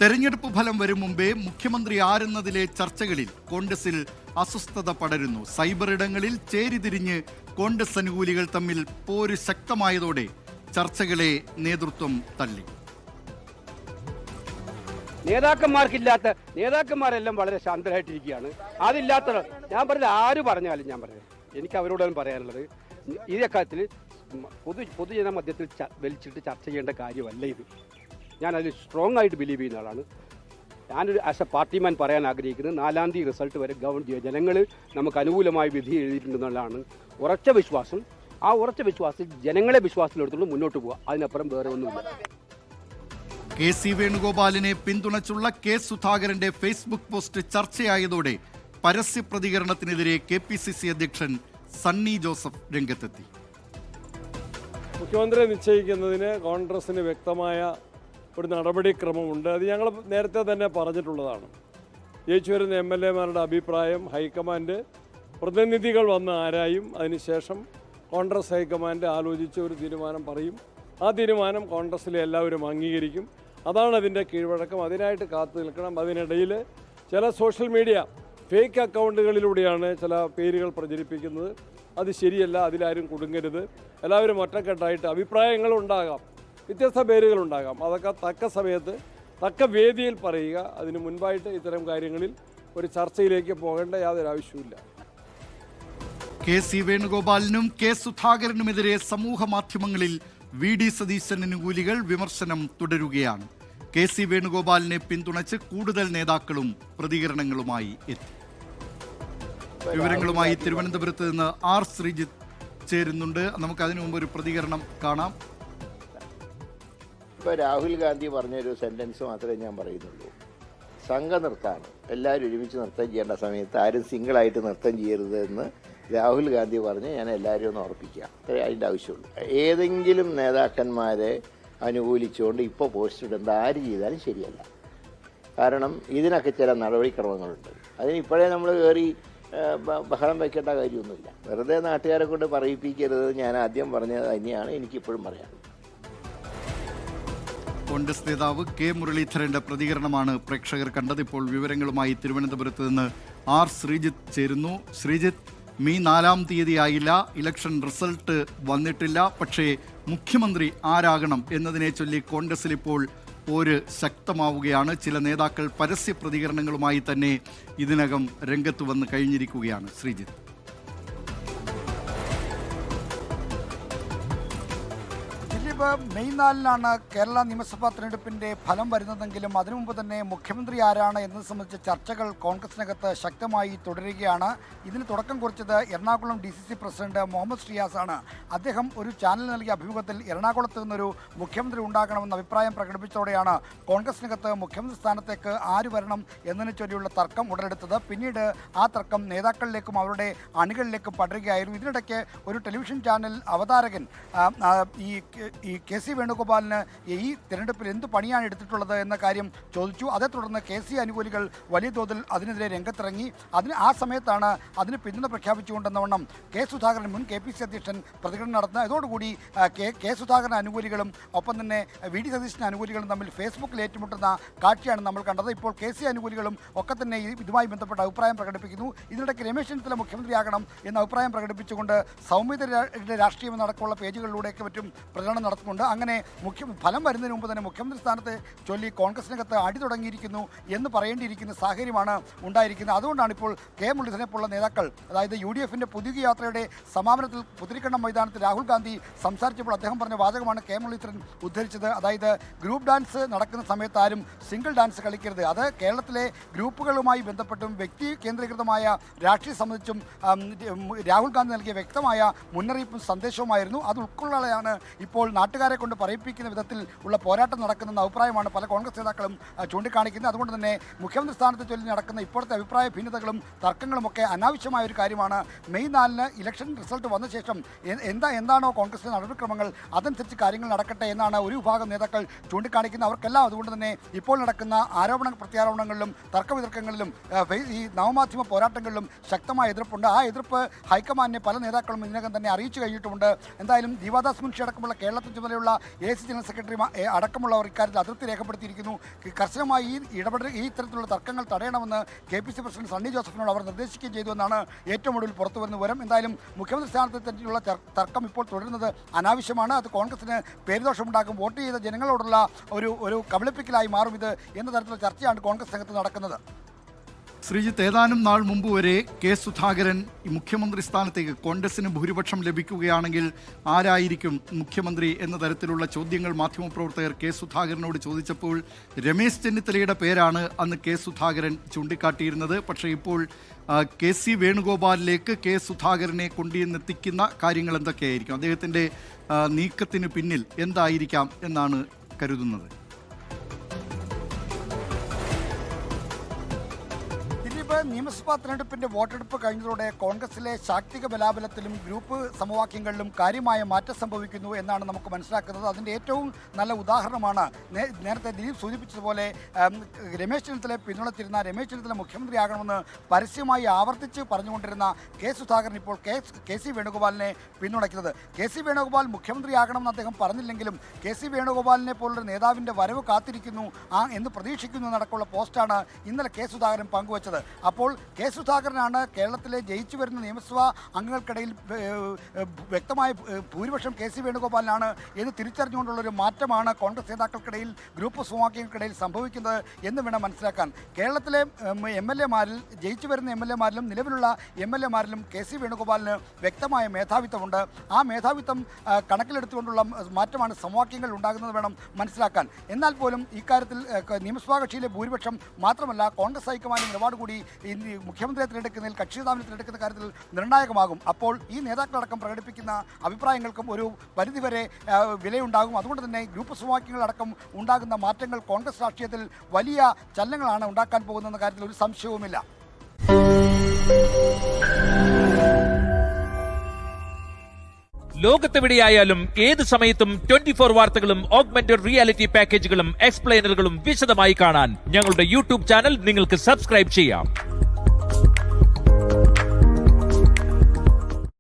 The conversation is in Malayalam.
തെരഞ്ഞെടുപ്പ് ഫലം വരും മുമ്പേ മുഖ്യമന്ത്രി ആരെന്നതിലെ ചർച്ചകളിൽ കോൺഗ്രസിൽ അസ്വസ്ഥത പടരുന്നു. സൈബർ ഇടങ്ങളിൽ ചേരിതിരിഞ്ഞ് കോൺഗ്രസ് അനുകൂലികൾ തമ്മിൽ പോര് ശക്തമായതോടെ ചർച്ചകളെ നേതൃത്വം തള്ളി. നേതാക്കന്മാരെല്ലാം വളരെ ശാന്തരായിട്ടിരിക്കുകയാണ്. അതില്ലാത്ത ഞാൻ പറഞ്ഞത് ആര് പറഞ്ഞാലും ഞാൻ പറഞ്ഞത് എനിക്ക് അവരോടാണ് പറയാനുള്ളത്. ഈ കാര്യത്തിൽ പൊതുജന മധ്യത്തിൽ വലിച്ചിട്ട് ചർച്ച ചെയ്യേണ്ട കാര്യമല്ല ഇത്. ഞാൻ അതിൽ സ്ട്രോങ് ആയിട്ട് ബിലീവ് ചെയ്യുന്ന ആളാണ്. ഞാനൊരു ആസ് എ പാർട്ടിമാൻ പറയാൻ ആഗ്രഹിക്കുന്നത് 4-ാം തീയതി റിസൾട്ട് വരെ ജനങ്ങൾ നമുക്ക് അനുകൂലമായി വിധി എഴുതിയിട്ടുണ്ടെന്നുള്ളതാണ് ഉറച്ച വിശ്വാസം. ആ ഉറച്ച വിശ്വാസത്തിൽ ജനങ്ങളെ വിശ്വാസത്തിലെടുത്തുകൊണ്ട് മുന്നോട്ട് പോവുക. അതിനപ്പുറം വേറെ ഒന്നുമില്ല. KC വേണുഗോപാലിനെ പിന്തുണച്ചുള്ള കെ സുധാകരന്റെ ഫേസ്ബുക്ക് പോസ്റ്റ് ചർച്ചയായതോടെ പരസ്യ പ്രതികരണത്തിനെതിരെ KPCC അധ്യക്ഷൻ സണ്ണി ജോസഫ് രംഗത്തെത്തി. മുഖ്യമന്ത്രിയെ നിശ്ചയിക്കുന്നതിന് കോൺഗ്രസിന് വ്യക്തമായ ഒരു നടപടിക്രമമുണ്ട്. അത് ഞങ്ങൾ നേരത്തെ തന്നെ പറഞ്ഞിട്ടുള്ളതാണ്. ജയിച്ചു വരുന്ന MLA-മാരുടെ അഭിപ്രായം ഹൈക്കമാൻഡ് പ്രതിനിധികൾ വന്ന് ആരായും. അതിനുശേഷം കോൺഗ്രസ് ഹൈക്കമാൻഡ് ആലോചിച്ച് ഒരു തീരുമാനം പറയും. ആ തീരുമാനം കോൺഗ്രസ്സിലെ എല്ലാവരും അംഗീകരിക്കും. അതാണ് അതിൻ്റെ കീഴ്വഴക്കം. അതിനായിട്ട് കാത്തു നിൽക്കണം. അതിനിടയിൽ ചില സോഷ്യൽ മീഡിയ ഫേക്ക് അക്കൗണ്ടുകളിലൂടെയാണ് ചില പേരുകൾ പ്രചരിപ്പിക്കുന്നത്. അത് ശരിയല്ല. അതിലാരും കുടുങ്ങരുത്. എല്ലാവരും ഒറ്റക്കെട്ടായിട്ട് അഭിപ്രായങ്ങളുണ്ടാകാം, വ്യത്യസ്ത പേരുകളുണ്ടാകാം. അതൊക്കെ തക്ക സമയത്ത് തക്ക വേദിയിൽ പറയുക. അതിന് മുൻപായിട്ട് ഇത്തരം കാര്യങ്ങളിൽ ഒരു ചർച്ചയിലേക്ക് പോകേണ്ട യാതൊരു ആവശ്യവുമില്ല. KC വേണുഗോപാലിനും കെ സുധാകരനുമെതിരെ സമൂഹ മാധ്യമങ്ങളിൽ VD സതീശൻ അനുകൂലികൾ വിമർശനം തുടരുകയാണ്. KC വേണുഗോപാലിനെ പിന്തുണച്ച് കൂടുതൽ നേതാക്കളും പ്രതികരണങ്ങളുമായി എത്തി. വിവരങ്ങളുമായി തിരുവനന്തപുരത്ത് നിന്ന് R ശ്രീജിത്ത് ചേരുന്നുണ്ട്. നമുക്ക് അതിനു മുമ്പ് ഒരു പ്രതികരണം കാണാം. ഇപ്പോൾ രാഹുൽ ഗാന്ധി പറഞ്ഞൊരു സെൻറ്റൻസ് മാത്രമേ ഞാൻ പറയുന്നുള്ളൂ. സംഘനൃത്തമാണ്. എല്ലാവരും ഒരുമിച്ച് നൃത്തം ചെയ്യേണ്ട സമയത്ത് ആരും സിംഗിളായിട്ട് നൃത്തം ചെയ്യരുത് എന്ന് രാഹുൽ ഗാന്ധി പറഞ്ഞ് ഞാൻ എല്ലാവരും ഒന്ന് ഓർപ്പിക്കുക. അത്രേ അതിൻ്റെ ആവശ്യമുള്ളൂ. ഏതെങ്കിലും നേതാക്കന്മാരെ അനുകൂലിച്ചുകൊണ്ട് ഇപ്പോൾ പോസ്റ്റ് ഇടുന്നത് ആര് ചെയ്താലും ശരിയല്ല. കാരണം ഇതിനൊക്കെ ചില നടപടിക്രമങ്ങളുണ്ട്. അതിനിപ്പോഴേ നമ്മൾ കയറി ബഹളം വയ്ക്കേണ്ട കാര്യമൊന്നുമില്ല. വെറുതെ നാട്ടുകാരെ കൊണ്ട് പറയിപ്പിക്കരുത്. ഞാൻ ആദ്യം പറഞ്ഞത് തന്നെയാണ് എനിക്കിപ്പോഴും പറയാനുള്ളത്. കോൺഗ്രസ് നേതാവ് K മുരളീധരന്റെ പ്രതികരണമാണ് പ്രേക്ഷകർ കണ്ടത്. ഇപ്പോൾ വിവരങ്ങളുമായി തിരുവനന്തപുരത്ത് നിന്ന് R ശ്രീജിത്ത് ചേരുന്നു. ശ്രീജിത്ത്, മെയ് 4-ാം തീയതി ആയില്ല, ഇലക്ഷൻ റിസൾട്ട് വന്നിട്ടില്ല. പക്ഷേ മുഖ്യമന്ത്രി ആരാകണം എന്നതിനെ ചൊല്ലി കോൺഗ്രസിൽ ഇപ്പോൾ പോര് ശക്തമാവുകയാണ്. ചില നേതാക്കൾ പരസ്യ പ്രതികരണങ്ങളുമായി തന്നെ ഇതിനകം രംഗത്ത് വന്ന് കഴിഞ്ഞിരിക്കുകയാണ്. ശ്രീജിത്ത്, മെയ് 4-നാണ് കേരള നിയമസഭാ തെരഞ്ഞെടുപ്പിൻ്റെ ഫലം വരുന്നതെങ്കിലും അതിനു മുമ്പ് തന്നെ മുഖ്യമന്ത്രി ആരാണ് എന്നത് സംബന്ധിച്ച ചർച്ചകൾ കോൺഗ്രസിനകത്ത് ശക്തമായി തുടരുകയാണ്. ഇതിന് തുടക്കം കുറിച്ചത് എറണാകുളം DCC പ്രസിഡന്റ് മുഹമ്മദ് ഷിയാസാണ്. അദ്ദേഹം ഒരു ചാനൽ നൽകിയ അഭിമുഖത്തിൽ എറണാകുളത്ത് നിന്നൊരു മുഖ്യമന്ത്രി ഉണ്ടാകണമെന്ന അഭിപ്രായം പ്രകടിപ്പിച്ചതോടെയാണ് കോൺഗ്രസിനകത്ത് മുഖ്യമന്ത്രി സ്ഥാനത്തേക്ക് ആര് വരണം എന്നതിനെ ചൊല്ലിയുള്ള തർക്കം ഉടലെടുത്തത്. പിന്നീട് ആ തർക്കം നേതാക്കളിലേക്കും അവരുടെ അണികളിലേക്കും പടരുകയായിരുന്നു. ഇതിനിടയ്ക്ക് ഒരു ടെലിവിഷൻ ചാനൽ അവതാരകൻ ഈ KC വേണുഗോപാലിന് ഈ തിരഞ്ഞെടുപ്പിൽ എന്ത് പണിയാണ് എടുത്തിട്ടുള്ളത് എന്ന കാര്യം ചോദിച്ചു. അതേ തുടർന്ന് KC അനുകൂലികൾ വലിയ തോതിൽ അതിനെതിരെ രംഗത്തിറങ്ങി. ആ സമയത്താണ് അതിന് പിന്തുണ പ്രഖ്യാപിച്ചുകൊണ്ടെന്നവണ്ണം കെ സുധാകരൻ, മുൻ KPCC അധ്യക്ഷൻ, പ്രതികരണം നടത്തുന്നത്. ഇതോടുകൂടി കെ സുധാകരൻ അനുകൂലികളും ഒപ്പം തന്നെ VD സതീശൻ അനുകൂലികളും തമ്മിൽ ഫേസ്ബുക്കിൽ ഏറ്റുമുട്ടുന്ന കാഴ്ചയാണ് നമ്മൾ കണ്ടത്. ഇപ്പോൾ KC അനുകൂലികളും ഒക്കെ തന്നെ ഇതുമായി ബന്ധപ്പെട്ട അഭിപ്രായം പ്രകടിപ്പിക്കുന്നു. ഇതിനിടയ്ക്ക് രമേശ് ചെന്നിത്തല മുഖ്യമന്ത്രിയാകണം എന്ന അഭിപ്രായം പ്രകടിപ്പിച്ചുകൊണ്ട് സൗമ്യതയുടെ രാഷ്ട്രീയം എന്നടക്കമുള്ള പേജുകളിലൂടെയൊക്കെ മറ്റും പ്രചരണം നടത്തുന്നുണ്ട്. അങ്ങനെ ഫലം വരുന്നതിന് മുമ്പ് തന്നെ മുഖ്യമന്ത്രി സ്ഥാനത്തെ ചൊല്ലി കോൺഗ്രസിനകത്ത് അടി തുടങ്ങിയിരിക്കുന്നു എന്ന് പറയേണ്ടിയിരിക്കുന്ന സാഹചര്യമാണ് ഉണ്ടായിരിക്കുന്നത്. അതുകൊണ്ടാണ് ഇപ്പോൾ K മുരളീധരനെ പോലുള്ള നേതാക്കൾ, അതായത് UDFന്റെ പുതിയ യാത്രയുടെ സമാപനത്തിൽ പുതിരിക്കണ്ടം മൈതാനത്ത് രാഹുൽ ഗാന്ധി സംസാരിച്ചപ്പോൾ അദ്ദേഹം പറഞ്ഞ വാചകമാണ് K മുരളീധരൻ ഉദ്ധരിച്ചത്. അതായത് ഗ്രൂപ്പ് ഡാൻസ് നടക്കുന്ന സമയത്ത് ആരും സിംഗിൾ ഡാൻസ് കളിക്കരുത്. അത് കേരളത്തിലെ ഗ്രൂപ്പുകളുമായി ബന്ധപ്പെട്ടും വ്യക്തി കേന്ദ്രീകൃതമായ രാഷ്ട്രീയം സംബന്ധിച്ചും രാഹുൽ ഗാന്ധി നൽകിയ വ്യക്തമായ മുന്നറിയിപ്പും സന്ദേശവുമായിരുന്നു. അത് ഉൾക്കൊള്ളാതെയാണ് ഇപ്പോൾ നാട്ടുകാരെ കൊണ്ട് പറയിപ്പിക്കുന്ന വിധത്തിൽ ഉള്ള പോരാട്ടം നടക്കുന്ന അഭിപ്രായമാണ് പല കോൺഗ്രസ് നേതാക്കളും ചൂണ്ടിക്കാണിക്കുന്നത്. അതുകൊണ്ട് തന്നെ മുഖ്യമന്ത്രി സ്ഥാനത്ത് ചൊല്ലി നടക്കുന്ന ഇപ്പോഴത്തെ അഭിപ്രായ ഭിന്നതകളും തർക്കങ്ങളുമൊക്കെ അനാവശ്യമായ ഒരു കാര്യമാണ്. മെയ് 4-ന് ഇലക്ഷൻ റിസൾട്ട് വന്ന ശേഷം എന്താണോ കോൺഗ്രസിന്റെ നടപടിക്രമങ്ങൾ അതനുസരിച്ച് കാര്യങ്ങൾ നടക്കട്ടെ എന്നാണ് ഒരു വിഭാഗം നേതാക്കൾ ചൂണ്ടിക്കാണിക്കുന്നത്. അവർക്കെല്ലാം അതുകൊണ്ട് തന്നെ ഇപ്പോൾ നടക്കുന്ന ആരോപണ പ്രത്യാരോപണങ്ങളിലും തർക്കവിതർക്കങ്ങളിലും ഈ നവമാധ്യമ പോരാട്ടങ്ങളിലും ശക്തമായ എതിർപ്പുണ്ട്. ആ എതിർപ്പ് ഹൈക്കമാൻഡിനെ പല നേതാക്കളും ഇതിനകം തന്നെ അറിയിച്ചു കഴിഞ്ഞിട്ടുമുണ്ട്. എന്തായാലും ദീപാദാസ് മുൻഷി അടക്കമുള്ള കേരളത്തിൽ ചുമതലയുള്ള AC ജനറൽ സെക്രട്ടറി അടക്കമുള്ളവർ ഇക്കാര്യത്തിൽ അതൃപ്തി രേഖപ്പെടുത്തിയിരിക്കുന്നു. കർശനമായി ഈ ഇത്തരത്തിലുള്ള തർക്കങ്ങൾ തടയണമെന്ന് KPC പ്രസിഡന്റ് സണ്ണി ജോസഫിനോട് അവർ നിർദ്ദേശിക്കുകയും ചെയ്തു എന്നാണ് ഏറ്റവും ഒടുവിൽ പുറത്തു വരുന്ന വിവരം. എന്തായാലും മുഖ്യമന്ത്രി സ്ഥാനത്തെ പറ്റിയുള്ള തർക്കം ഇപ്പോൾ തുടരുന്നത് അനാവശ്യമാണ്. അത് കോൺഗ്രസിന് പേരുദോഷമുണ്ടാക്കും, വോട്ട് ചെയ്ത ജനങ്ങളോടുള്ള ഒരു കബളിപ്പിക്കലായി മാറും ഇത് എന്ന തരത്തിലുള്ള ചർച്ചയാണ് കോൺഗ്രസ് രംഗത്ത് നടക്കുന്നത്. ശ്രീജിത്ത്, ഏതാനും നാൾ മുമ്പ് വരെ കെ സുധാകരൻ മുഖ്യമന്ത്രി സ്ഥാനത്തേക്ക് കോൺഗ്രസിന് ഭൂരിപക്ഷം ലഭിക്കുകയാണെങ്കിൽ ആരായിരിക്കും മുഖ്യമന്ത്രി എന്ന തരത്തിലുള്ള ചോദ്യങ്ങൾ മാധ്യമപ്രവർത്തകർ കെ സുധാകരനോട് ചോദിച്ചപ്പോൾ രമേശ് ചെന്നിത്തലയുടെ പേരാണ് അന്ന് കെ സുധാകരൻ ചൂണ്ടിക്കാട്ടിയിരുന്നത്. പക്ഷേ ഇപ്പോൾ KC വേണുഗോപാലിലേക്ക് കെ സുധാകരനെ കൊണ്ടുവന്നെത്തിക്കുന്ന കാര്യങ്ങൾ എന്തൊക്കെയായിരിക്കും? അദ്ദേഹത്തിൻ്റെ നീക്കത്തിന് പിന്നിൽ എന്തായിരിക്കാം എന്നാണ് കരുതുന്നത്? നിയമസഭാ തെരഞ്ഞെടുപ്പിന്റെ വോട്ടെടുപ്പ് കഴിഞ്ഞതോടെ കോൺഗ്രസിലെ ശാക്തിക ബലാബലത്തിലും ഗ്രൂപ്പ് സമവാക്യങ്ങളിലും കാര്യമായ മാറ്റം സംഭവിക്കുന്നു എന്നാണ് നമുക്ക് മനസ്സിലാക്കുന്നത്. അതിൻ്റെ ഏറ്റവും നല്ല ഉദാഹരണമാണ് നേരത്തെ ദിലീപ് സൂചിപ്പിച്ചതുപോലെ രമേശ് ചെന്നിത്തലയെ പിന്തുണച്ചിരുന്ന, രമേശ് ചെന്നിത്തല മുഖ്യമന്ത്രിയാകണമെന്ന് പരസ്യമായി ആവർത്തിച്ച് പറഞ്ഞുകൊണ്ടിരുന്ന കെ സുധാകരൻ ഇപ്പോൾ KC വേണുഗോപാലിനെ പിന്തുണയ്ക്കുന്നത്. KC വേണുഗോപാൽ മുഖ്യമന്ത്രിയാകണമെന്ന് അദ്ദേഹം പറഞ്ഞില്ലെങ്കിലും KC വേണുഗോപാലിനെ പോലൊരു നേതാവിൻ്റെ വരവ് കാത്തിരിക്കുന്നു എന്ന് പ്രതീക്ഷിക്കുന്നു എന്നടക്കമുള്ള പോസ്റ്റാണ് ഇന്നലെ കെ സുധാകരൻ പങ്കുവച്ചത്. അപ്പോൾ കെ സുധാകരനാണ് കേരളത്തിലെ ജയിച്ചു വരുന്ന നിയമസഭാ അംഗങ്ങൾക്കിടയിൽ വ്യക്തമായ ഭൂരിപക്ഷം KC വേണുഗോപാലിനാണ് എന്ന് തിരിച്ചറിഞ്ഞുകൊണ്ടുള്ളൊരു മാറ്റമാണ് കോൺഗ്രസ് നേതാക്കൾക്കിടയിൽ, ഗ്രൂപ്പ് സമവാക്യങ്ങൾക്കിടയിൽ സംഭവിക്കുന്നത് എന്ന് വേണം മനസ്സിലാക്കാൻ. കേരളത്തിലെ MLA-മാരിൽ ജയിച്ചു വരുന്ന MLA-മാരിലും നിലവിലുള്ള MLA-മാരിലും KC വേണുഗോപാലിന് വ്യക്തമായ മേധാവിത്വമുണ്ട്. ആ മേധാവിത്വം കണക്കിലെടുത്തുകൊണ്ടുള്ള മാറ്റമാണ് സമവാക്യങ്ങൾ ഉണ്ടാകുന്നത് വേണം മനസ്സിലാക്കാൻ. എന്നാൽ പോലും ഇക്കാര്യത്തിൽ നിയമസഭാ കക്ഷിയിലെ ഭൂരിപക്ഷം മാത്രമല്ല കോൺഗ്രസ് ഹൈക്കമാൻഡ് നിലപാട് കൂടി മുഖ്യമന്ത്രിയെ തിരഞ്ഞെടുക്കുന്നതിൽ, കക്ഷിനേതാവിനെ തിരഞ്ഞെടുക്കുന്ന കാര്യത്തിൽ നിർണായകമാകും. അപ്പോൾ ഈ നേതാക്കളടക്കം പ്രകടിപ്പിക്കുന്ന അഭിപ്രായങ്ങൾക്കും ഒരു പരിധിവരെ വിലയുണ്ടാകും. അതുകൊണ്ട് തന്നെ ഗ്രൂപ്പ് സമവാക്യങ്ങളടക്കം ഉണ്ടാകുന്ന മാറ്റങ്ങൾ കോൺഗ്രസ് രാഷ്ട്രീയത്തിൽ വലിയ ചലനങ്ങളാണ് ഉണ്ടാക്കാൻ പോകുന്നതെന്ന കാര്യത്തിൽ ഒരു സംശയവുമില്ല. ലോകത്തെവിടെയായാലും ഏത് സമയത്തും 24 വാർത്തകളും ഓഗ്മെന്റഡ് റിയാലിറ്റി പാക്കേജുകളും എക്സ്പ്ലെയിനറുകളും വിശദമായി കാണാൻ ഞങ്ങളുടെ YouTube ചാനൽ നിങ്ങൾക്ക് സബ്സ്ക്രൈബ് ചെയ്യാം.